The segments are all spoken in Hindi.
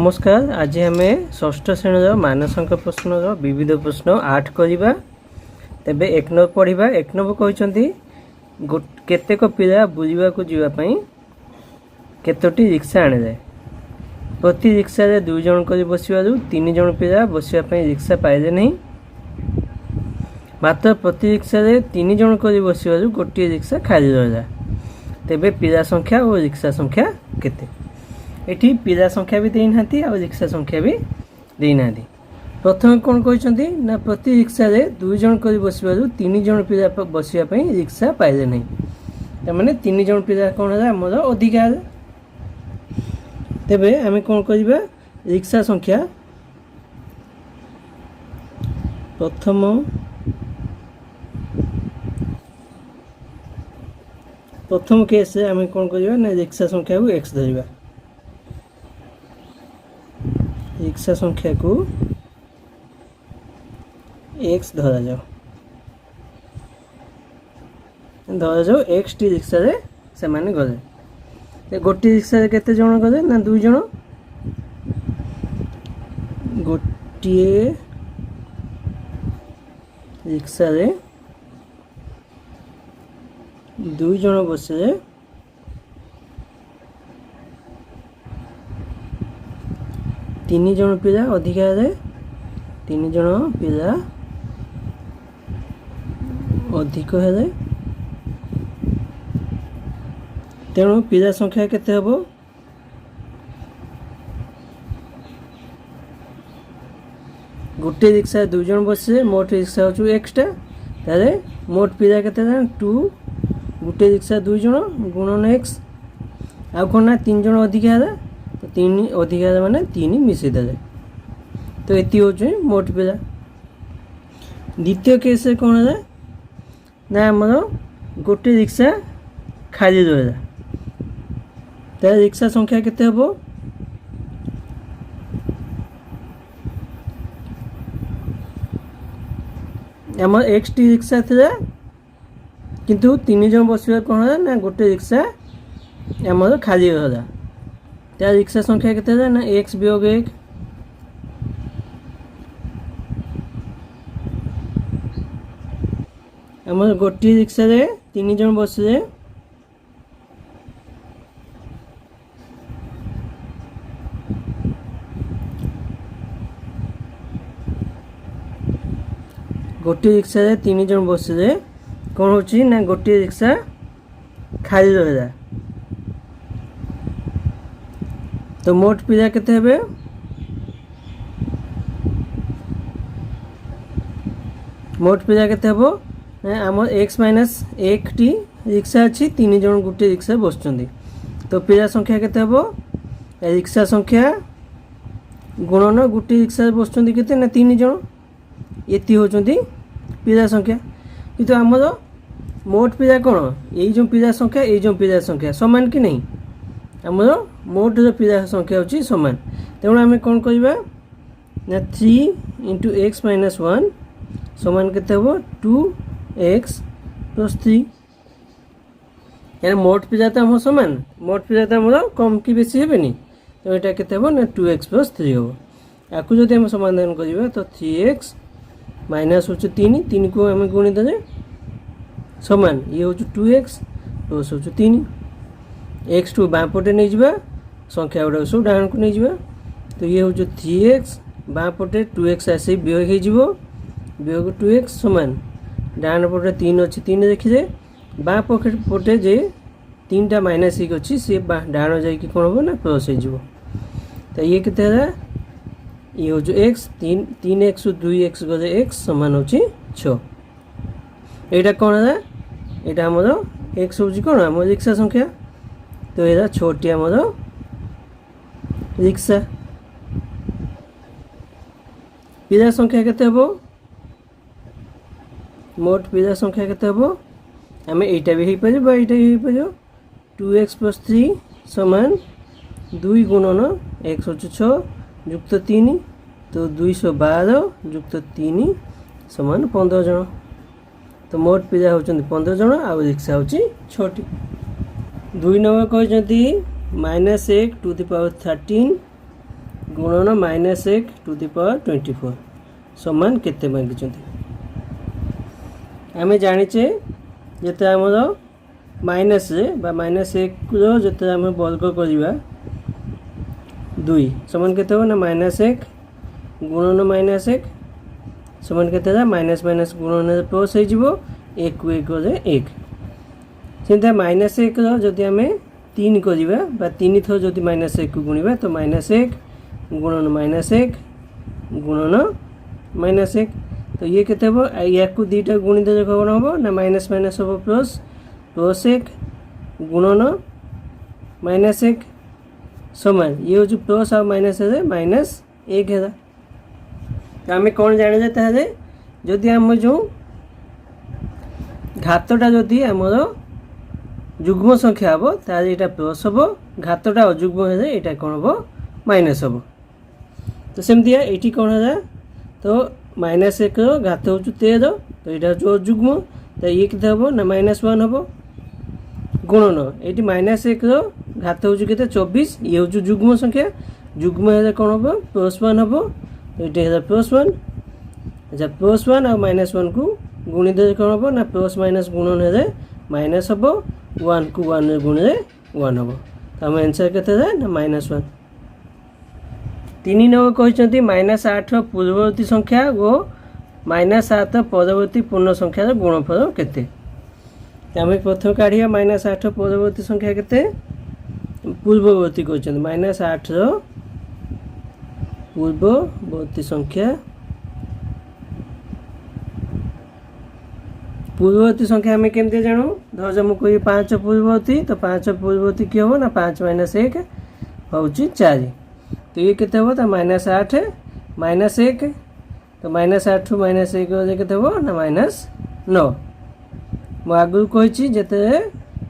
नमस्कार। आज आम षष्ठ श्रेणी मानसंक प्रश्न विविध प्रश्न 8 करवा। तेबे 1 नंबर पढ़ा। 1 नंबर कहते केतेक पिला बुलिबा को जीवाई केतोटी रिक्शा आने जाए। प्रति रिक्शा रे 2 जन कर बसवारू 3 जन पिला बसवाई रिक्शा पाइले नहीं। मात्र प्रति रिक्शा रे 3 जन कर बसवारू गोटे रिक्शा खाली रहा। तेबे पिला संख्या और रिक्शा संख्या केते? एठी पिला संख्या भी देना और रिक्शा संख्या भी देना। प्रथम कौन कहते ना प्रति रिक्शा रे 2 जन कर बसवारू 3 जन पिला बसवाई रिक्शा पाइले नहीं। तमाने 3 जन पिला कौन है आमर अधिकार। तेबे आम कौन करवा रिक्शा संख्या प्रथम केस आम कौन करवा ना रिक्शा संख्या को x धरवा। रिक्शा संख्या को x धरा जाओ x टी रिक्शा रे से माने गले। गोटे रिक्शा रे केते जण गले ना 2 जण। गोटे रिक्शा रे 2 जण बसे 3 जन पिला अधिकार। 3 जन पिला अधिक है। तेणु पिला संख्या केते हबो? गोटे रिक्शा 2 जन बसे मोट रिक्शा हो एक्सट्रा तारे मोट पिला केते 2। गोटे रिक्शा 2 जन गुणन x आ कोन ना 3 जन अधिकार। तो 3 अधिकार माने 3 मिसई दे। तो एति हो मोट पिला। द्वितीय केस कौन है ना आमर गोटे रिक्शा खाली रहा। तार रिक्शा संख्या केते हबो? आमर x टी रिक्शा थिला किंतु 3 जन बसवा कौन है ना गोटे रिक्शा आमर खाली रहा। त्या रिक्शा संख्या केते ना x वियोग 1। आमर गोटे रिक्शा रे 3 जन बसले कौन होची ना गोटे रिक्शा खाली रहा। तो मोट पिला केते हेबे? मोट पिला केते हेबो आमर x माइनस 1 टी रिक्शा अच्छी 3 जन गोटे रिक्शा बसचंदी। तो पिला संख्या केते हेबो? रिक्शा संख्या गुणन गोटे रिक्शा बसचंदी केते ना 3 जन। एति होचंदी पिला संख्या। किंतु आमर मोट पिला कोन एई जो पिला संख्या एई जो पिला संख्या समान कि नहीं? आमर मोट जो पिला संख्या होची समान। तेणु आम कौन करवा ना 3 × x - 1 समान केते हबो 2x + 3। यानी मोट पिला तो हम समान। मोट पिला तो आमर कम कि बेसी हेबेनी। तो एटा केते हबो ना 2x + 3 हबो। आकु जदि हम समाधान करबा तो 3x माइनस होची 3 को हम गुणी देले समान ये होची 2x प्लस होची 3। x टू बाँ पटे नहीं जावा संख्या गुड़ा सब डाण को नहीं जावा। तो ये हूँ 3x बाँ पटे 2x आसी वियोग हो वियोग 2x समान डाण पटे 3 अच्छी 3 देखिए बाँ पटे जे 3टा माइनस 1 अच्छी सी डाण जा कौन हम ना प्लस हो। तो ये केते ये हूँ x 3x 2x गले x समान हो 6। यहाँ कौन है यहाँ आमर x हूँ कौन आम रिक्शा संख्या। तो ये 6टी आमर रिक्शा। पिला संख्या केते हबो? मोट पिला संख्या केते हबो? आम एटा भी हो पार एटा भी हो पार 2x + 3 समान 2 गुणन x होची 6 युक्त 3। तो 212 युक्त 3 समान 15 जन। तो मोट पिला होचंदी 15 जन आ रिक्शा होची 6टी। 2 नंबर कहते -1 ⁻13 गुणन -1 टू द पावर 24 समान केते मागिचंती आमे जानिचे जेते हमर माइनस बा -1 रो जेते हम वर्ग करिवा 2 समान केते हो ना -1 गुणन -1 समान केते है माइनस माइनस गुणन प्लस हो जिवो 1 को 1 रे 1 सेंता -1 रो जदि हमें 3 करिवा बा 3 थो जदि -1 को गुणिबा तो -1 गुणन -1 गुणन -1 तो ये केते हो या को दीटा गुणी दे कोन हो ना माइनस माइनस हो प्लस प्लस 1 गुणन -1 समान ये हो जो प्लस और माइनस है -1 है तो आम कौन जाने जाते हैं जदि आम जो घातटा जदि आमर जुग्म संख्या हम तार यहाँ प्लस हम घातटा अजुग्म है यहाँ कौन हम माइनस हम तो सेमती ये कौन है तो -1 घात हो 13 तो यहाँ हूँ अजुग्म तो ये के हम ना -1 हम गुणन ये -1 घात हूँ के 24 ये हूँ जुग्म संख्या जुग्म है कौन हम +1 हम तो ये +1 अच्छा +1 और -1 को गुणी दे कौन हम ना प्लस माइनस गुणन है माइनस हम 1 को 1 गुणे 1 हम तो आम आंसर केते ना -1 3 नंबर कहते -8 पूर्ववर्ती संख्या और -7 परवर्ती पूर्ण संख्यार गुणफल केते आम प्रथम काढ़िया -8 परवर्ती संख्या केते पूर्ववर्ती कहते -8 पूर्ववर्ती संख्या पूर्ववर्ती संख्या हमें केमती जानू धर मुझे कही 5 पूर्ववर्ती तो 5 पूर्ववर्ती किए हम ना 5 - 1 हूँ 4 तो ये केते हो तो -8 -1 तो -8 रु -1 केते हो ना -9 मु आगु कही जेते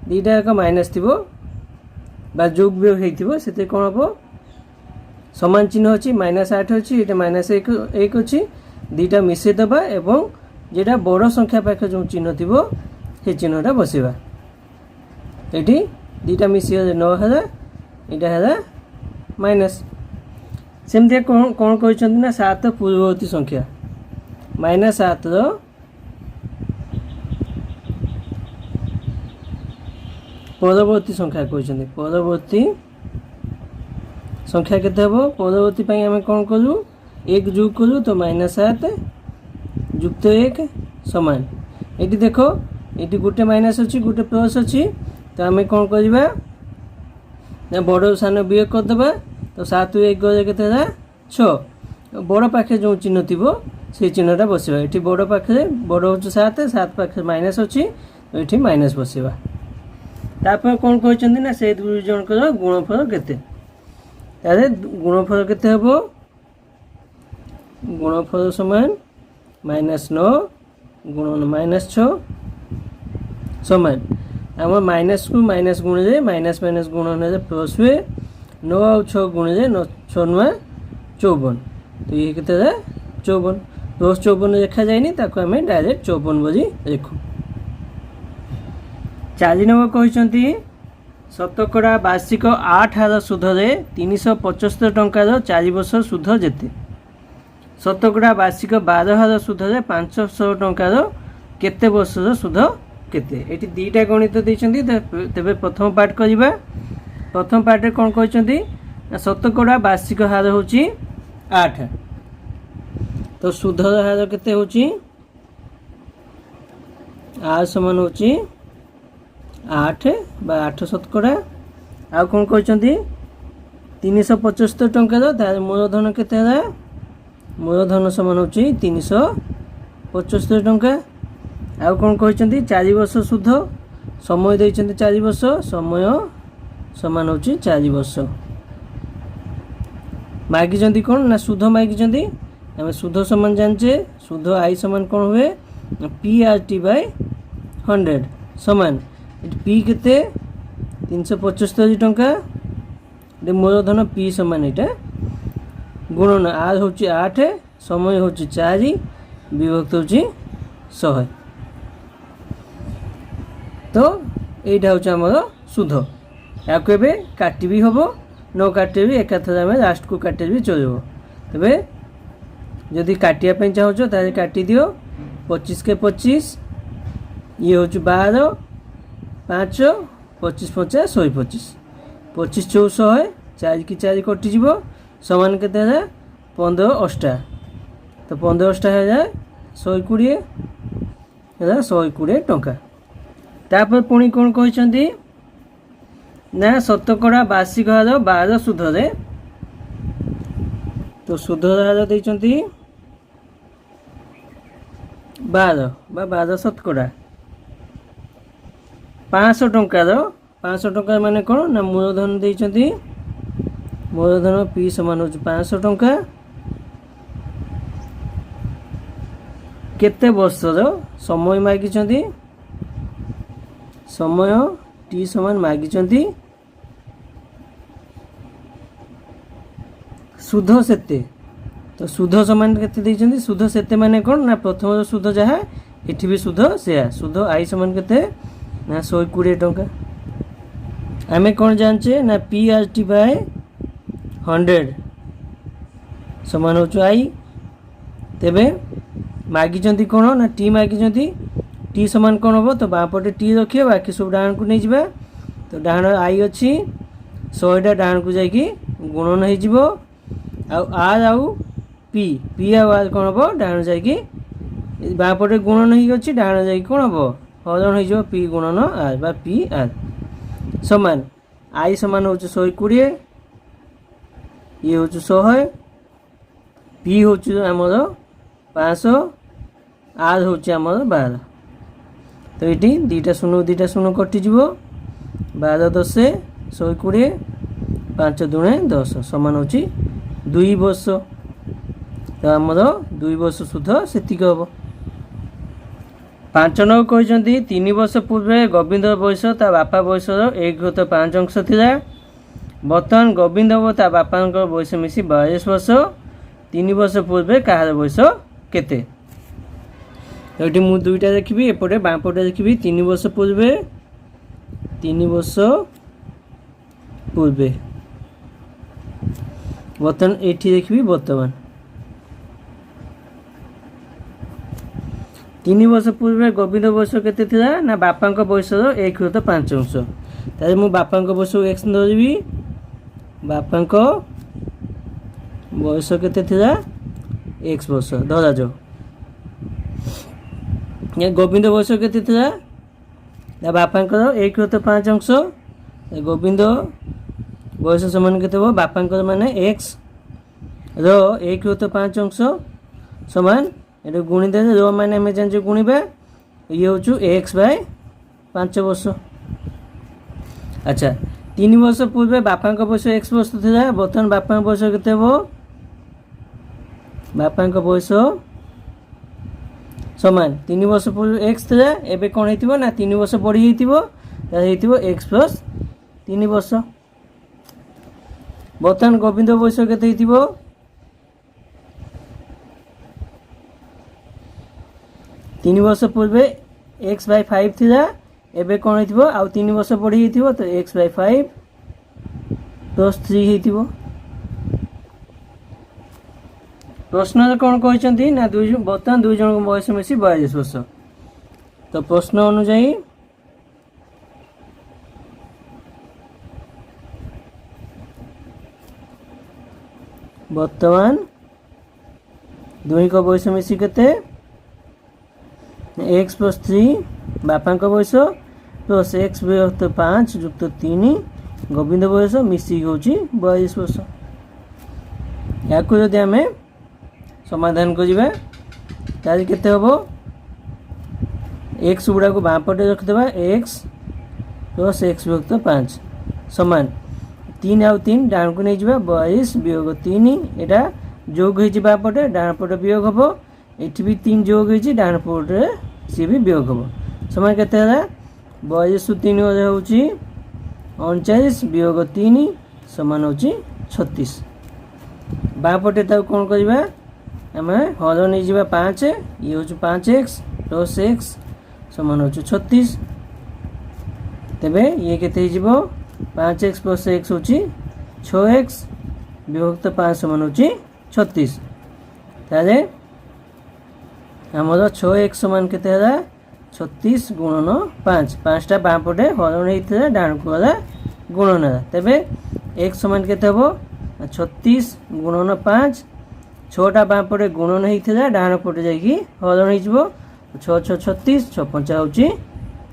दीटा एक माइनस थी बा जोग भी होइथिबो सेते कोन हबो समान चिन्ह अछि -8 अछि एटा -1 अछि दीटा मिसे दबा एवं जेटा बड़ संख्या पाखे जो चिन्ह थिबो हे चिन्हटा बसेबा एठी दीटा मिसे 9000 एटा है माइनस सेमते कोन कोन कहछन ना 7 पूर्ववर्ती संख्या -7 रो परवर्ती संख्या कहछन परवर्ती संख्या केते हबो परवर्ती पई हमें कोन करू 1 जोग करू तो -7 जुक्त 1 समान एटी देखो एटी गोटे माइनस अछि गोटे प्लस अछि तो हमें कोन करबा ना बड़ सान वियोग कर देबा तो 7 1 गले केते 6 बड़ पाखे जो चिन्ह थिबो से चिन्हटा बसेबा एटी बड़ पाखे बड़ हो 7 7 पाखे माइनस अछि तो एटी माइनस बसेबा तापर कोन कहछन ना से दु जनकर गुणफल केते तारे गुणफल केते हबो गुणफल समान -9 गुणन -6 समान आम माइनस को माइनस गुणे माइनस माइनस गुणन है प्लस हुए 9 और 6 गुणे 6 नुआ 54 तो ये केते 54 प्लस 54 लिखा जाए ताको आम डायरेक्ट 54 बोली लिखु 4 नंबर कहते शतकड़ा वार्षिक 8 हार सुधरे 375 टंकार 4 वर्ष सुध जेते शतकड़ा वार्षिक 12 हार सुधरे 500 टंकार केते वर्षर सुध केते एटी दीटा गणित देइछन्ती तेबे प्रथम पार्ट करिबा प्रथम पार्ट रे कोन कहछन्ती शतकड़ा वार्षिक हार होची 8 तो सुधर हार केते होची आर समान होची 8 बा 8 शतकड़ा आ कोन कहछन्ती 375 टंकार तार मूलधन केते है मूलधन समान होची 375 टंका आ कोन कहछन्ती 4 वर्ष सुध समय देइछन्ती 4 वर्ष समय समान होची 4 वर्ष मागिछन्ती कोन ना सुध मागिछन्ती हम सुध समान जानचे सुध आई समान कोन हुए PRT बाय 100 समान पी केते 375 टंका दे मूलधन पी समान एटा गुणन आर होची 8 समय होची 4 विभक्त होची 100 तो एटा होची हमर सुध याको एबे काटी भी हबो न काटे भी एकाथरे आम लास्ट को काटे भी चलो। तेरे जदि काटिया चाहूच ताले काटी दियो 25 के 25 ये हूँ 12 5 25 50 125 25 400 4 की 4 कटिज समान के 15 अष्टा तो 15 अष्टा हो जाए 120 120 टंका। तापर पुणी कौन कहते ना शतकड़ा वार्षिक हार 12 सुधे तो सुध हार देती 12 शतकड़ा 500 टंकार 500 टंका माने कौन ना मूलधन देती मूलधन पी समान हो 500 टंका केते वर्षर समय मागी समय टी समान मागी सुध सेते तो सुध समान केते देइछन्ती सुध सेते माने कोन ना प्रथम सुध जहा एठी भी सुध सेया सुध आई समान केते ना 120 टंका। आमे कोन जानचे ना पी आर टी बाय 100 समान हो आई तेबे मागी कौन ना टी मागी टी समान कौन हम तो बाँपटे टी रखिए बाकी सब डाण को नहीं जावा तो डाण आई अच्छी 100टा डाण को जाकि गुणन हो आर आउ पी पी आर कौन हम डाण जाकि बाँपटे गुणन हो डाण जा कौन हम हरण हो पी गुणन आर बा पी आर समान आई समान हो 120 ये हूँ 100 पी हूँ आमर 500 आर हूँ आमर 12 तो ये दुईटा शून्य कटिज 12 10 120 5 दूणे 10 समान हो 2 वर्ष तो आमर 2 वर्ष सुध सेतिक हम। 5 नौ कहते 3 वर्ष पूर्वे गोविंद बयस ता बापा बयसर 1/5 अंश था बर्तमान गोविंद और ता बापा बयस मिसी 42 वर्ष 3 वर्ष पूर्वे कहार बयस केते तो ये मुझे दुईटा देखी एपटे बाँपटे देखी 3 वर्ष पूर्वे 3 वर्ष पूर्वे बर्तमान ये देखी बर्तमान 3 वर्ष पूर्वे गोविंद बयस केते थिला ना बापा बयसर 1/5 अंश ताले मु बापा बयस एक्स धरबी बापा बयस केते थिला एक्स वर्ष धरा जाओ ये गोविंद बयस केते थिला ना बापा 1/5 अंश गोविंद बयस समान केते हो बापा माने एक्स रो 1/5 अंश समान ये गुणी दे रो माने आम जान गुणवा ये हूँ एक्स बाय 5 वर्ष। अच्छा 3 वर्ष पूर्वे बापा बयस एक्स वर्ष था बर्तमान बापा बयस केते हो बापा बयस समान 3 वर्ष पूर्व एक्स था एबे कौन हो ना 3 वर्ष बढ़ी हो एक्स प्लस 3 वर्ष बर्तमान गोविंद बयस केते 3 वर्ष पूर्वे एक्स बाय 5 था एबे कौन हो आउ 3 वर्ष बढ़ी तो एक्स बाय 5 प्लस 3 हो। प्रश्न कौन कहते ना बर्तमान 2 जन बयस मिसी 42 वर्ष तो प्रश्न अनुजाई बर्तमान 2 को बयस मिसी केते एक्स प्लस 3 बापा बयस प्लस एक्स विभक्त 5 युक्त 3 गोविंद बयस मिसिक हूँ 42 वर्ष। या जदि आम समाधान करिबा ताली केते हबो एक्स गुड़ा को बाँपटे रखिदेबा एक्स प्लस एक्स विभक्त 5 समान 3 आउ 3 डाण को नहीं जावा 42 वियोग 3 एटा जोग होइछि बाँपटे डाण पटे वियोग हबो एठी भी 3 जोग होइछि डाण पटे सी भी वियोग हबो समान केते हला 42 3 होउछि 39 वियोग 3 समान होउछि 36 बाँपटे ताऊ कौन करिबा आम हर नहीं जावा 5 ये हूँ 5x प्लस एक्स समान हो 36 तेबे ये केते 5x प्लस एक्स हूँ 6x विभक्त 5 समान होची 36 ताले हमर 6x समान केते हला 36 गुणन 5 5टा बाम पटे हरण हेतिला डाण को हला गुणन हला तबे x समान केते हबो 36 गुणन 5 6टा बाम पटे गुणन हेतिला डाण पटे जाईकी हरण हे जबो 6 6 36 6 5 होची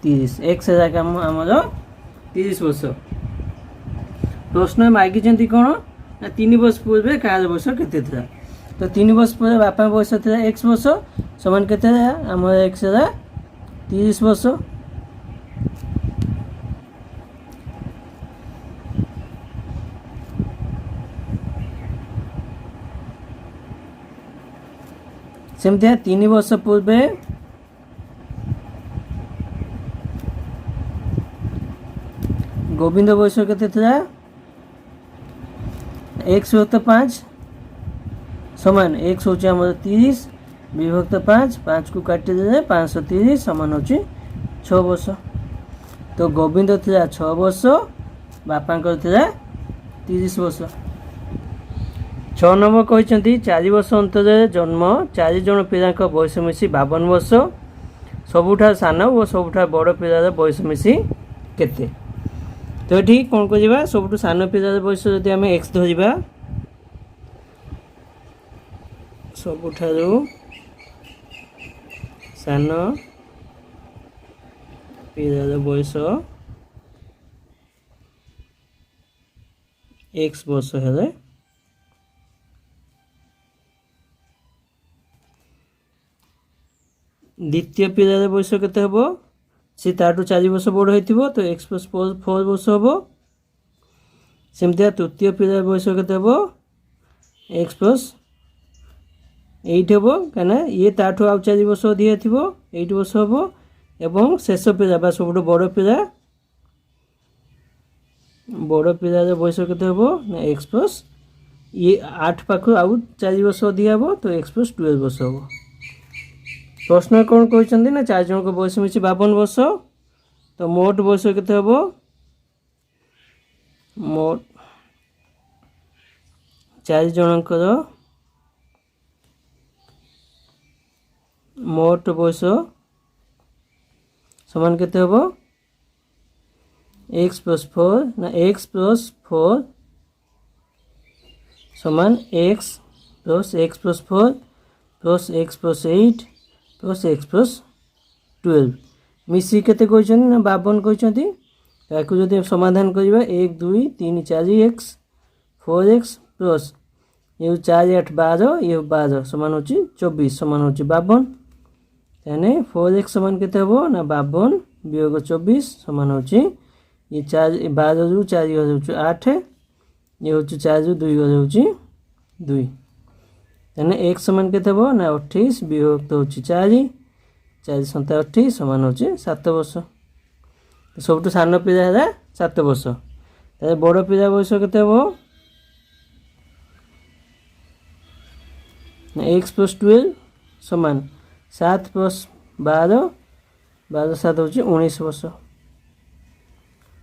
30 x जाका हमर 30 वर्ष प्रश्न मागी जंती कोन ना 3 वर्ष पूर्व कार वर्ष केते था तो 3 वर्ष पूर्व बापा वर्ष था x वर्ष समान केते हमर x रा 30 वर्ष सेमते 3 वर्ष पूर्व गोविंद वर्ष केते था x विभक्त 5 समान x होची हमर 30 विभक्त 5 5 को काटी दे 530 समान होची 6 वर्ष तो गोविंद थिला 6 वर्ष बापांकर थिला 30 वर्ष 6 नंबर कहचंती 4 वर्ष अंतर जन्म 4 जन पिलाक बयस मिसी 52 वर्ष सबुठा सान और सबुठा बड़ पिलार बयस मिसी केते तो ये कौन कर सब सान पिलार बयस जदि आम एक्स धरिबा सबुठारू सान पिलार बयस एक्स वर्ष हेले द्वितीय पिलार बयस केते हबो से ताटू 4 वर्ष बड़ होइथिबो तो x + 4 वर्ष हबो सेमतिया तृतीय पिलार बयस केते हबो x + 8 हबो काना ये ताटू आ 4 वर्ष दिया थिबो 8 वर्ष हबो एवं शेष पिला बा सबटो बड़ पिलार बयस केते हबो ना x + ये 8 पाखु आ 4 वर्ष दिया हबो तो x + 12 वर्ष हबो प्रश्न कौन कहते ना 4 जन को बयस मिसी 52 वर्ष तो मोट बयस केते हबो मोट 4 जनकर मोट बयस समान केते हबो x + 4 ना x + 4 समान x + 4 + x + 8 प्लस x + 12 मिसी केते कहछन ना 52 कहछंती ताकू जदि समाधान करिबा 1 2 3 4x 4x प्लस ये 4 8 12 ये 12 समान होची 24 समान होची 52 यानी 4x समान केते हबो ना 52 वियोग 24 समान होची ये 4 12 रु 4 होची 8 ये होची 4 रु 2 होची 2 यानी x समान केते हबो ना 28 विभक्त होची 4 4 7 28 समान होची 7 वर्ष सबटु सान पिला है 7 वर्ष ताले बड़ पिला बयस केते हबो ना x + 12 समान 7 + 12 12 7 होची 19 वर्ष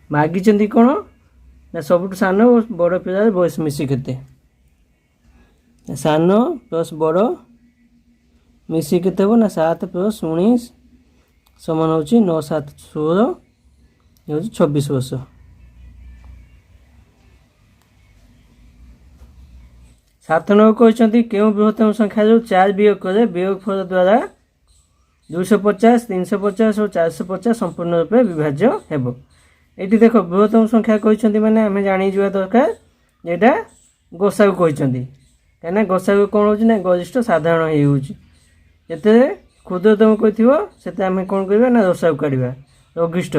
मागी चंदी कोन ना सबटु सान और बड़ पिला बयस मिसी केते सान प्लस बड़ मिसी केते हो ना 7 + 19 समान होची 9 7 16 ये होची 26 वर्ष 7 नंबर कहते क्यों बृहत्तम संख्या जो 4 वियोग करे वियोगफल द्वारा 250 350 और 450 संपूर्ण रूपे विभाज्य हेबो एटी देखो बृहत्तम संख्या कहते माने आम जानी जा दरकार एटा गोसागु कहते कहीं गोसागु कौन हो गरिष्ठ साधारण होते क्षुद्रतम कही से आम कौन करवा ना गोसागु काढ़ा लघिष्ठ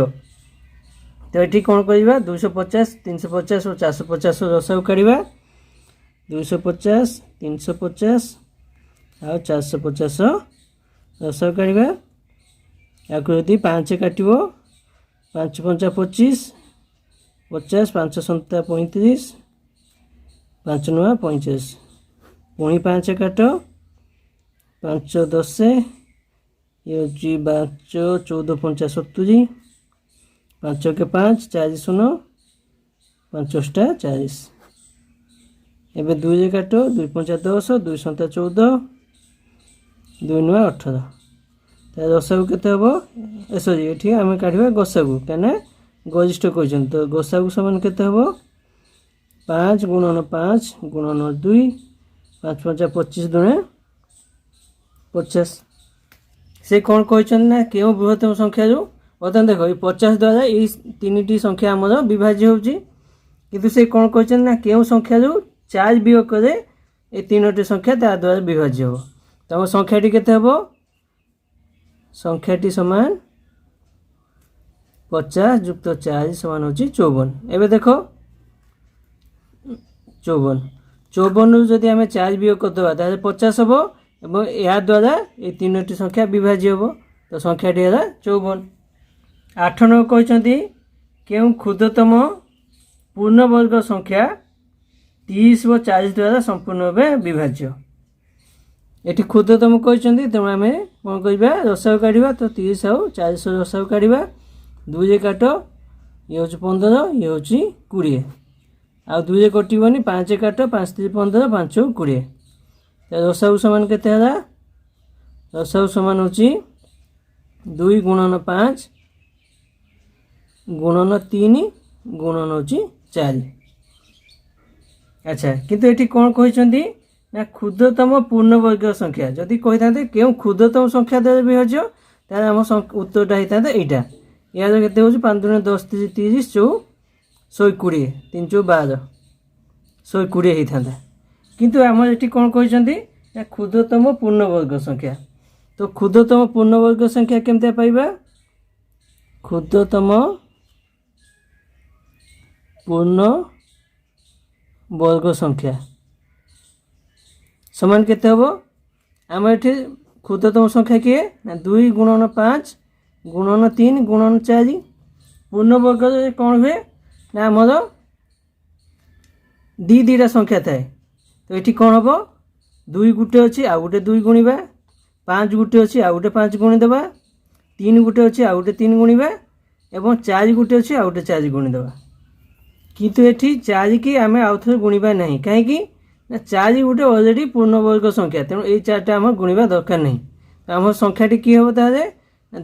तो ये कौन करवा 250 350 और 450 गोसागु काढ़ा 250 350 और 450 गोसागु काढ़ा या यदि 5 काट 5 5 25 50 5 7 35 5 9 45 पुणी 5 काट 5 10 ये हूँ 5 14 5 70 5 के 5 40 5 40 एबे 2 रे काट 2 पंचा 10 2 सन्ता 14 2 नुआ 18 तो गसागु केते हबो सॉरी एठी आमे काढिबा गसागु कने गरिष्ठ क्वेश्चन तो गसागु समान केते हबो 5 गुणन 5 गुणन 2 5 पंचा 25 दुने 50 से कौन कहछन ना केउ बृहत्तम संख्या जो बतन देखो ये 50 द्वारा ये तीनटी संख्या हमर विभाज्य होउची किंतु से कौन कहछन ना केउ संख्या जो 4 वियोग करे ये तीनटी संख्या ता द्वारा विभाज्य हो तो हम संख्याटी केते हबो संख्याटी समान 50 जुक्त 4 समान होची 54 एबे देखो 54 जदि आमे 4 वियोग करदबा ताले 50 हबो एवं या द्वारा ये तीनटी संख्या विभाज्य हबो तो संख्याटी है 54 8 नंबर कहते केउ क्षुद्रतम पूर्णवर्ग संख्या 30 व 40 द्वारा संपूर्ण भाव विभाज्य ये क्षुद्रतम कहते तेणु आम कौन करवा रसायु काढ़ा तो 30 आउ 40 रसायु काढ़ा 2 रे काट ये हूँ 15 ये हूँ 20 आउ 2 रे कटोनी 5 काट 5 3 15 5 20 रसायु समान केते हला रसायु समान होची 2 गुणन 5 गुणन 3 गुणन होची 4 अच्छा किंतु एठी कोन कहिसंती ना क्षुद्रतम पूर्णवर्ग संख्या जदि कहि थाते केउ क्षुद्रतम संख्या द्वारा विभाज्य तार हम उत्तरटा हिता एटा यार केते होची 5 दुने 10 30 120 3 12 120 हिता किंतु आम ये कौन कहते क्षुद्रतम पूर्णवर्ग संख्या तो क्षुद्रतम पूर्णवर्ग संख्या केमती पाइबा क्षुद्रतम पूर्ण वर्ग संख्या समान केते हबो आम ये क्षुद्रतम संख्या किए ना 2 गुणन 5 गुणन 3 गुणन 4 पूर्णवर्ग कौन हुए ना आमर दीटा संख्या थाए तो ये कौन हम 2 गुटे अच्छी आउ गोटे 2 गुणवा 5 गुटे अच्छी आउ गोटे 5 गुणीदेवा 3 गुटे अच्छी आउ गोटे 3 गुणवा एवं 4 गुटे अच्छी आउ गोटे 4 गुणीदेवा किंतु ये 4 की आम आउ थे गुणवा ना कहीं 4 गोटे अलरेडी पूर्णवर्ग संख्या तेणु ये 4टा आम गुणवा दरकार नहीं तो आम संख्याटी कि हम ताले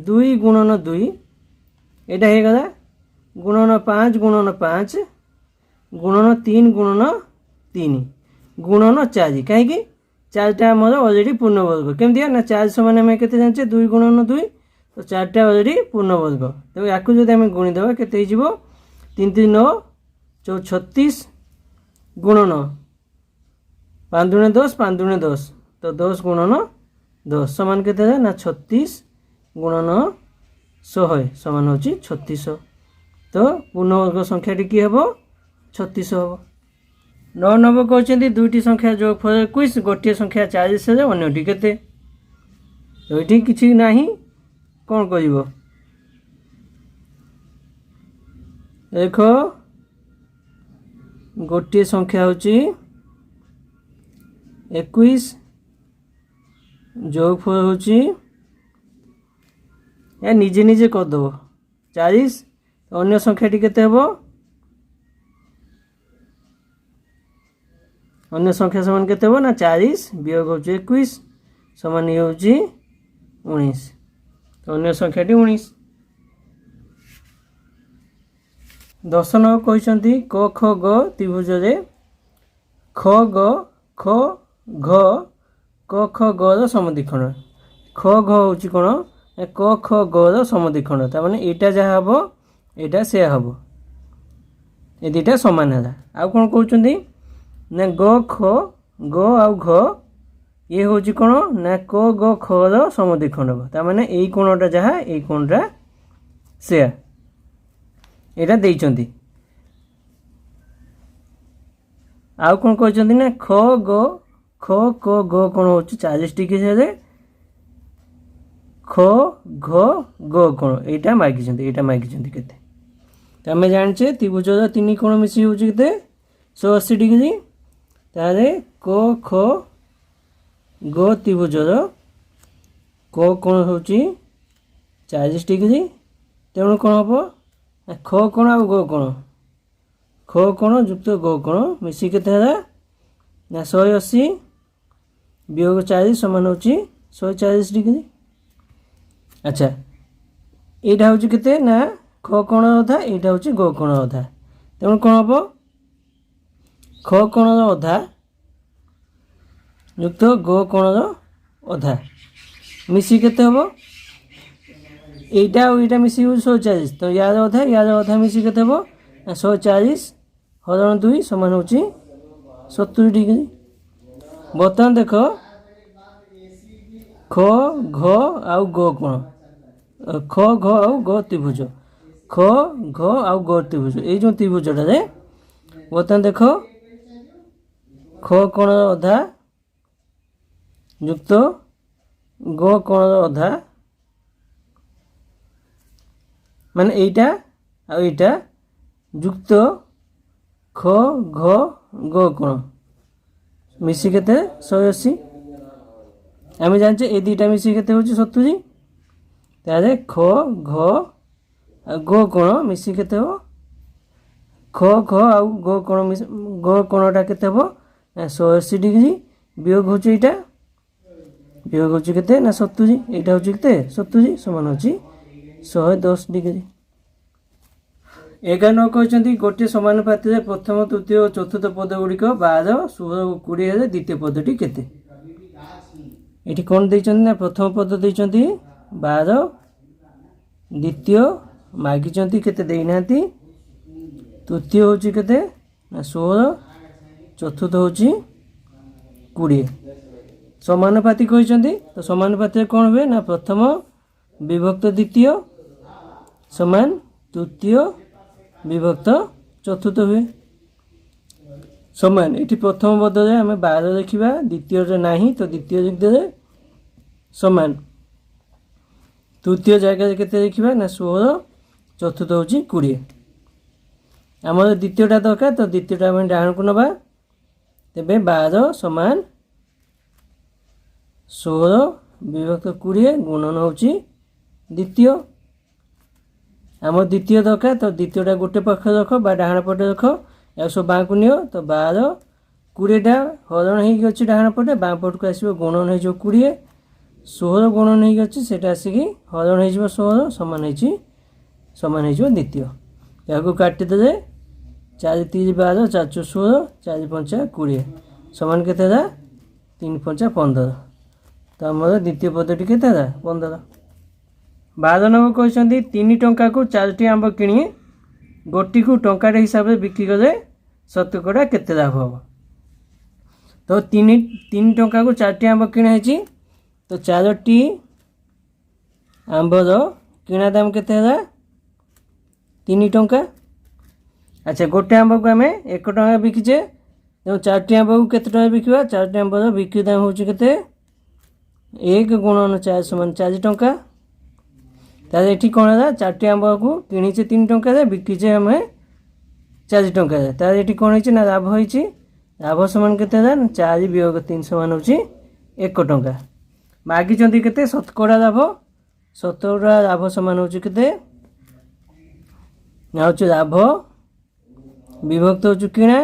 2 गुणन 2 यहाँ होगला गुणन 5 गुणन 5 गुणन 3 गुणन 3 गुणन 4 कहीं 4टा आम अलरेडी पूर्णवर्ग केमती ना 4 समान आम के जाने 2 गुणन 2 तो 4टा अलरेडी पूर्णवर्ग तो या आम गुणीदेवा के 3 3 9 36 गुणन 5 दुने 10 5 दुने 10 तो 10 गुणन 10 समान के ना 36 गुणन 100 समान हो 3600 तो पूर्णवर्ग संख्याटी कि हम 3600 हम 9 नंबर कहते दुईटी संख्या जोगफल 21 गोटे संख्या 40 अन्यटी केते तो ये किसी ना कौन कर देख गोटे संख्या होची 21 जोगफल होची या निजे निजे करदेव 40 अन्य संख्याटी केते हबो अन्य संख्या समान केते हबो ना 40 वियोग होची 21 समान ये होची 19 तो अन्य संख्याटी 19 10 नंबर कहते क ख ग त्रिभुज रे ख ग ख घ क ख ग र समद्विखंड ख घ होची कोन क ख ग र समद्विखंड तार माने एटा जहा हबो एटा से हबो ए दुटा समान है आ कौन कहते ना ग ख ग आ घ ये हूँ कौन ना क ग ख र समद्विखंड तार माने एई कोणटा जहा एई कोणटा से एटा देइचंती आउ कौन कहते ना ख ग ख क ग कौन हो 40 डिग्री से ख घ ग कौन एटा मागिचंती केते तो आम जाने त्रिभुज 3 कोण मिसी हो 180 डिग्री तारे क ख ग त्रिभुज क कोण हो 40 डिग्री तेणु कौन हम ख कोण आ ग कोण ख कोण युक्त ग कोण मिसी केते हला ନା 180 ବିୟୋଗ 40 ସମାନ ହେଉଛି 140 ଡିଗ୍ରୀ। ଆଚ୍ଛା এইটা ହେଉଛି କେତେ ନା ଖ କୋଣର ଅଧା, এইটা ହେଉଛି ଗ କୋଣର ଅଧା। ତେଣୁ କ'ଣ ହେବ ଖ କୋଣର ଅଧା ଯୁକ୍ତ ଗ କୋଣର ଅଧା ମିଶି କେତେ ହେବ এইটা ଆଉ এইটা ମିଶି ହେଉଛି 140। ତ ୟାର ଅଧା ମିଶି କେତେ ହେବ ନା 140 ହରଣ 2 ସମାନ ହେଉଛି 70 ଡିଗ୍ରୀ। ବର୍ତ୍ତମାନ ଦେଖ ଖ ଘ ଆଉ ଗ କୋଣ, ଖ ଘ ଆଉ ଗ ତ୍ରିଭୁଜ, ଖ ଘ ଆଉ ଗ ତ୍ରିଭୁଜ, এই ଯେଉଁ ତ୍ରିଭୁଜଟାରେ ବର୍ତ୍ତମାନ ଦେଖ ଖ କୋଣର ଅଧା ଯୁକ୍ତ ଗ କୋଣର ଅଧା ମାନେ এইটা ଆଉ এইটা যুক্ত ଖ ଘ ଗ কোণ ମିଶି କେତେ 180। ଆମେ ଜାଣିଛେ এই দুইটা মিশি কেতে হচ্ছে 70। তাহলে খ ঘ আর গ কোণ মিশি কেতে হব খ ঘ আর গ কোণ গ কোণটা কেতে হব না 180 ডিগ্রি বিয়োগ হচ্ছে এইটা বিয়োগ হচ্ছে কেতে না 70। এইটা হচ্ছে কেতে 70 সমান হচ্ছে 110 ডিগ্রি। 11 କହିଛନ୍ତି ଗୋଟିଏ ସମାନୁପାତରେ ପ୍ରଥମ ତୃତୀୟ ଓ ଚତୁର୍ଥ ପଦ ଗୁଡ଼ିକ 12 16 ଓ 20 ହେଲେ ଦ୍ୱିତୀୟ ପଦଟି କେତେ? ଏଠି କ'ଣ ଦେଇଛନ୍ତି ନା ପ୍ରଥମ ପଦ ଦେଇଛନ୍ତି 12, ଦ୍ୱିତୀୟ ମାଗିଛନ୍ତି କେତେ ଦେଇନାହାନ୍ତି, ତୃତୀୟ ହେଉଛି କେତେ ନା 16, ଚତୁର୍ଥ ହେଉଛି 20। ସମାନୁପାତି କହିଛନ୍ତି ତ ସମାନୁପାତିରେ କ'ଣ ହୁଏ ନା ପ୍ରଥମ ବିଭକ୍ତ ଦ୍ୱିତୀୟ ସମାନ ତୃତୀୟ ବିଭକ୍ତ ଚତୁର୍ଥ ହୁଏ ସମାନ। ଏଠି ପ୍ରଥମ ପଦରେ ଆମେ 12 ଦେଖିବା, ଦ୍ୱିତୀୟରେ ନାହିଁ ତ ଦ୍ୱିତୀୟ ଦିଗରେ ସମାନ, ତୃତୀୟ ଜାଗାରେ କେତେ ଦେଖିବା ନା 16, ଚତୁର୍ଥ ହେଉଛି 20। ଆମର ଦ୍ୱିତୀୟଟା ଦରକାର ତ ଦ୍ୱିତୀୟଟା ଆମେ ଡାହାଣକୁ ନେବା, ତେବେ 12 ସମାନ 16 ବିଭକ୍ତ 20 ଗୁଣନ ହେଉଛି ଦ୍ୱିତୀୟ। ଆମର ଦ୍ୱିତୀୟ ଦରକାର ତ ଦ୍ୱିତୀୟଟା ଗୋଟେ ପାଖରେ ରଖ ବା ଡାହାଣ ପଟେ ରଖ, ଆଉ ସବୁ ବାଁକୁ ନିଅ ତ 12 20ଟା ହରଣ ହେଇକି ଅଛି ଡାହାଣ ପଟେ, ବାଁ ପଟକୁ ଆସିବ ଗୁଣନ ହେଇଯିବ 20, 16 ଗୁଣନ ହେଇକି ଅଛି ସେଇଟା ଆସିକି ହରଣ ହେଇଯିବ 16 ସମାନ ହେଇଯିବ ଦ୍ୱିତୀୟ। ଏହାକୁ କାଟିଦେଲେ 4 3 12 4 4 16 4 5 20 ସମାନ କେତେ ହେଲା 3 5 15। ତ ଆମର ଦ୍ୱିତୀୟ ପଦଟି କେତେ ହେଲା 15। 12 ନମ୍ବର କହିଛନ୍ତି 3 ଟଙ୍କାକୁ 4ଟି ଆମ୍ବ କିଣି ଗୋଟିକୁ ଟଙ୍କାଟେ ହିସାବରେ ବିକ୍ରି କଲେ ଶତକଡ଼ା କେତେ ଲାଭ ହେବ? ତ 3 ଟଙ୍କାକୁ 4ଟି ଆମ୍ବ କିଣା ହେଇଛି ତ 4ଟି ଆମ୍ବର କିଣା ଦାମ କେତେ ହେଲା 3 ଟଙ୍କା। ଆଚ୍ଛା ଗୋଟେ ଆମ୍ବକୁ ଆମେ 1 ଟଙ୍କା ବିକିଛେ, ତେଣୁ 4ଟି ଆମ୍ବକୁ କେତେ ଟଙ୍କା ବିକିବା? 4ଟି ଆମ୍ବର ବିକ୍ରି ଦାମ ହେଉଛି କେତେ 1 ଗୁଣନ 4 ସମାନ 4 ଟଙ୍କା। ତାହେଲେ ଏଠି କ'ଣ ହେଲା 4ଟି ଆମ୍ବକୁ କିଣିଛେ 3 ଟଙ୍କାରେ ବିକିଛେ ଆମେ 4 ଟଙ୍କାରେ, ତାହେଲେ ଏଠି କ'ଣ ହେଇଛି ନା ଲାଭ ହେଇଛି। ଲାଭ ସମାନ କେତେ ହେଲା 4 ବିୟୋଗ 3 ସମାନ ହେଉଛି 1 ଟଙ୍କା। ମାଗିଛନ୍ତି କେତେ ଶତକଡ଼ା ଲାଭ, ଶତକଡ଼ା ଲାଭ ସମାନ ହେଉଛି କେତେ ନା ହେଉଛି ଲାଭ ବିଭକ୍ତ ହେଉଛି କିଣା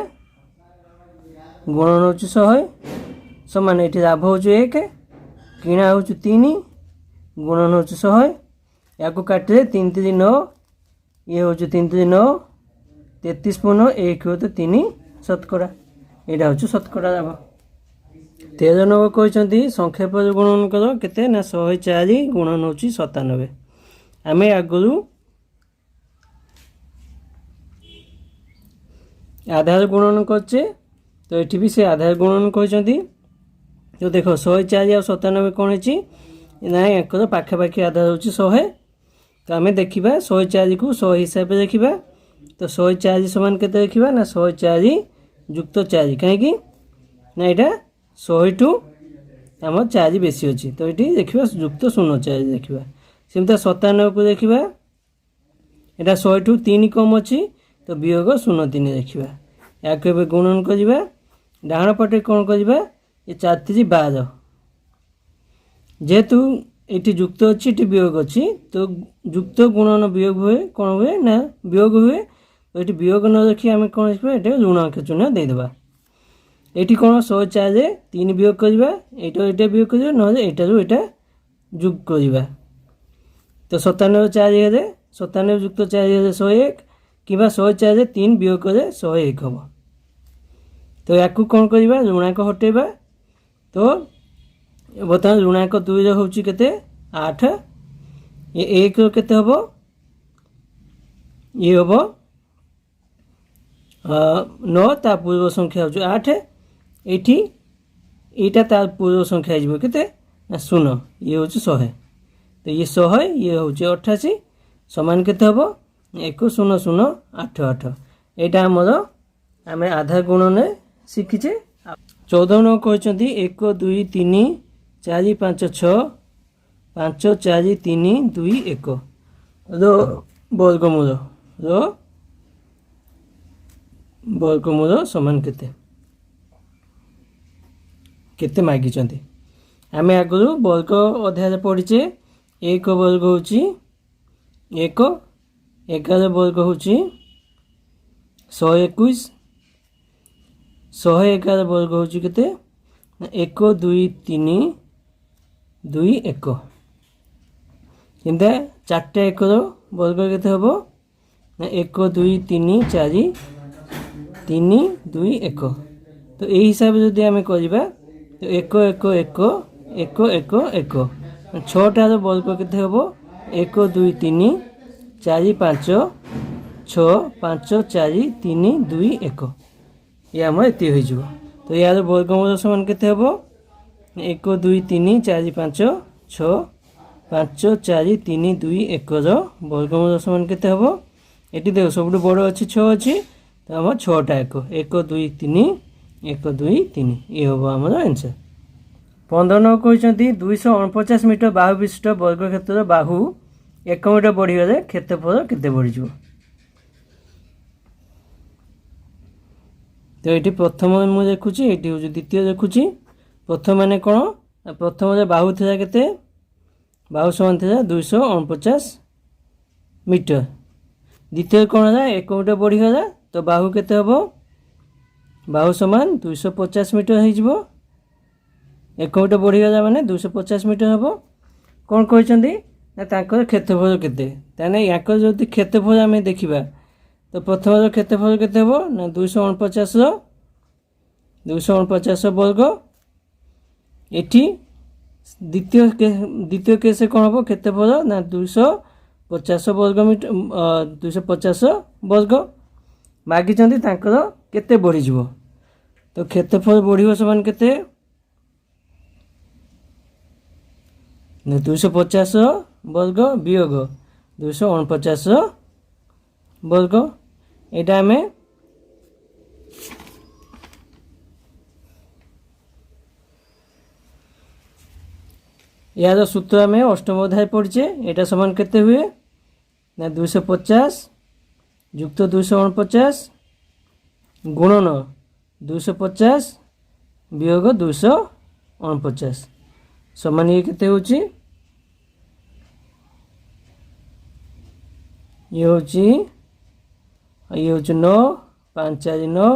ଗୁଣନ ହେଉଛି 100 ସମାନ ଏଠି ଲାଭ ହେଉଛି 1 କିଣା ହେଉଛି 3 ଗୁଣନ ହେଉଛି 100। ୟାକୁ କାଟିଲେ 3 3 9 ଇଏ ହେଉଛି 3 3 9 33 ପୁନ 1 ହେଉଛି 3 ଶତକଡ଼ା, ଏଇଟା ହେଉଛି ଶତକଡ଼ା ଲାଭ। 13 ନମ୍ବର କହିଛନ୍ତି ସଂଖ୍ୟା ପରେ ଗୁଣନ କର କେତେ ନା 104 ଗୁଣନ ହେଉଛି 97। ଆମେ ଆଗରୁ ଆଧାର ଗୁଣନ କରୁଛେ ତ ଏଠି ବି ସେ ଆଧାର ଗୁଣନ କହିଛନ୍ତି। ତ ଦେଖ 104 ଆଉ 97 କ'ଣ ହେଇଛି ନା ୟାଙ୍କର ପାଖାପାଖି ଆଧାର ହେଉଛି 100। ତ ଆମେ ଦେଖିବା 104କୁ 100 ହିସାବରେ ଦେଖିବା ତ 104 ସମାନ କେତେ ଦେଖିବା ନା 104 ଯୁକ୍ତ 4 କାହିଁକି ନା ଏଇଟା 100ଠୁ ଆମର 4 ବେଶୀ ଅଛି ତ ଏଠି ଦେଖିବା ଯୁକ୍ତ 04 ଦେଖିବା। ସେମିତି 97କୁ ଦେଖିବା ଏଇଟା 100ଠୁ 3 କମ୍ ଅଛି ତ ବିୟୋଗ 03 ଦେଖିବା। ୟାକୁ ଏବେ ଗୁଣନ କରିବା, ଡାହାଣ ପଟେ କ'ଣ କରିବା ଏ 4 3 12 ଯେହେତୁ ଏଠି ଯୁକ୍ତ ଅଛି ଏଠି ବିୟୋଗ ଅଛି ତ ଯୁକ୍ତ ଗୁଣନ ବିୟୋଗ ହୁଏ କ'ଣ ହୁଏ ନା ବିୟୋଗ ହୁଏ। ତ ଏଠି ବିୟୋଗ ନ ଦେଖି ଆମେ କ'ଣ ଦେଖିବା ଏଠି ଋଣ ଆଙ୍କେ ଚିହ୍ନ ଦେଇଦେବା। ଏଠି କ'ଣ 104ରେ 3 ବିୟୋଗ କରିବା, ଏଇଟା ବିୟୋଗ କରିବା, ନହେଲେ ଏଇଟାରୁ ଏଇଟା ଯୋଗ କରିବା। ତ 97 4 ହେଲେ 97 ଯୁକ୍ତ 4 ହେଲେ 101 କିମ୍ବା 104ରେ 3 ବିୟୋଗ କଲେ 101 ହେବ। ତ ୟାକୁ କ'ଣ କରିବା, ଋଣାଙ୍କ ହଟେଇବା। ତ ବର୍ତ୍ତମାନ ଋଣାଙ୍କ 2ର ହେଉଛି କେତେ 8, ଏ 1ର କେତେ ହେବ, ଇଏ ହେବ 9, ତା ପୂର୍ବ ସଂଖ୍ୟା ହେଉଛି 8, ଏଇଠି ଏଇଟା ତା ପୂର୍ବ ସଂଖ୍ୟା ହେଇଯିବ କେତେ ନା 0, ଇଏ ହେଉଛି 100। ତ ଇଏ 100, ଇଏ ହେଉଛି 88, ସମାନ କେତେ ହେବ 1 0 0 8 8। ଏଇଟା ଆମର ଆମେ ଆଧାର ଗୁଣନରେ ଶିଖିଛେ। 14 ନମ୍ବର କହିଛନ୍ତି 1 2 3 4 5 6 5 4 3 2 1 ର ବର୍ଗମୂଳ ସମାନ କେତେ କେତେ ମାଗିଛନ୍ତି। ଆମେ ଆଗରୁ ବର୍ଗ ଅଧ୍ୟାୟରେ ପଢ଼ିଛେ। 1 ବର୍ଗ ହେଉଛି 1, 11 ବର୍ଗ ହେଉଛି 121, 111 ବର୍ଗ ହେଉଛି କେତେ 1 2 3 2 1। କିନ୍ତୁ 4ଟା 1ର ବର୍ଗ କେତେ ହେବ ନା 1 2 3 4 3 2 1। ତ এই ହିସାବରେ ଯଦି ଆମେ କରିବା ତ 1 1 1 1 1 1, 6ଟାର ବର୍ଗ କେତେ ହେବ 1 2 3 4 5 6 5 4 3 2 1, ଇଏ ଆମର ଏତିକି ହୋଇଯିବ। ତ ୟାର ବର୍ଗମୂଳ ସମାନ କେତେ ହେବ 1 2 3 4 5 6 5 4 3 2 1ର ବର୍ଗମୂଳ ସମାନ କେତେ ହେବ। ଏଠି ଦେଖ ସବୁଠୁ ବଡ଼ ଅଛି 6 ଅଛି, ତ ଆମର 6ଟା 1 1 2 3 1 2 3, ଇଏ ହେବ ଆମର ଆନ୍ସର। 15 ନମ୍ବର କହିଛନ୍ତି 249 ମିଟର ବାହୁ ବିଶିଷ୍ଟ ବର୍ଗକ୍ଷେତ୍ରର ବାହୁ 1 ମିଟର ବଢ଼ିଗଲେ କ୍ଷେତ୍ରଫଳ କେତେ ବଢ଼ିଯିବ। ତ ଏଠି ପ୍ରଥମ ମୁଁ ଦେଖୁଛି, ଏଠି ହେଉଛି ଦ୍ୱିତୀୟ ଦେଖୁଛି। ପ୍ରଥମ ମାନେ କ'ଣ, ପ୍ରଥମରେ ବାହୁ ଥିଲା କେତେ, ବାହୁ ସମାନ ଥିଲା 249 ମିଟର। ଦ୍ୱିତୀୟ କ'ଣ ହେଲା 1 ମିଟର ବଢ଼ିଗଲା, ତ ବାହୁ କେତେ ହେବ, ବାହୁ ସମାନ 250 ମିଟର ହେଇଯିବ। 1 ମିଟର ବଢ଼ିଗଲା ମାନେ 250 ମିଟର ହେବ। କ'ଣ କହିଛନ୍ତି ନା ତାଙ୍କର କ୍ଷେତ୍ରଫଳ କେତେ, ତାହେଲେ ୟାଙ୍କର ଯଦି କ୍ଷେତ୍ରଫଳ ଆମେ ଦେଖିବା ତ ପ୍ରଥମର କ୍ଷେତ୍ରଫଳ କେତେ ହେବ ନା 249 ବର୍ଗ। ଏଠି ଦ୍ୱିତୀୟ କେସ୍ରେ କ'ଣ ହେବ କ୍ଷେତ୍ରଫଳ ନା 250 ବର୍ଗ ମିଟର, 250 ବର୍ଗ ମାଗିଛନ୍ତି, ତାଙ୍କର କେତେ ବଢ଼ିଯିବ। ତ କ୍ଷେତ୍ରଫଳ ବଢ଼ିବ ସମାନ କେତେ ନା 250 ବର୍ଗ ବିୟୋଗ 249 ବର୍ଗ। ଏଇଟା ଆମେ ୟାର ସୂତ୍ର ଆମେ ଅଷ୍ଟମ ଅଧ୍ୟାୟ ପଢ଼ିଛେ। ଏଇଟା ସମାନ କେତେ ହୁଏ ନା 250 ଯୁକ୍ତ 249 ଗୁଣନ 250 ବିୟୋଗ 249 ସମାନ ଇଏ କେତେ ହେଉଛି, ଇଏ ହେଉଛି 9 5 4 9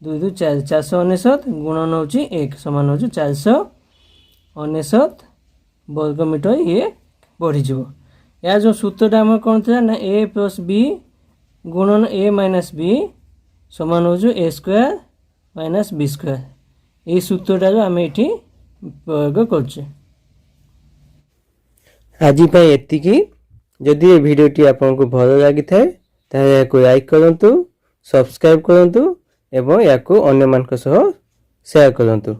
2 2 4 499 ଗୁଣନ ହେଉଛି 1 ସମାନ ହେଉଛି 499 ବର୍ଗ ମିଟର ଇଏ ବଢ଼ିଯିବ। ଏହା ଯେଉଁ ସୂତ୍ରଟା ଆମର କ'ଣ ଥିଲା ନା a plus b ଗୁଣନ a minus b ସମାନ ହେଉଛି a square minus b square. ଏହି ସୂତ୍ରଟାରୁ ଆମେ ଏଠି ପ୍ରୟୋଗ କରୁଛେ। ଆଜି ପାଇଁ ଏତିକି। ଯଦି ଏ ଭିଡ଼ିଓଟି ଆପଣଙ୍କୁ ଭଲ ଲାଗିଥାଏ ତାହେଲେ ଏହାକୁ ଲାଇକ୍ କରନ୍ତୁ, ସବସ୍କ୍ରାଇବ୍ କରନ୍ତୁ ଏବଂ ଏହାକୁ ଅନ୍ୟମାନଙ୍କ ସହ ସେୟାର କରନ୍ତୁ।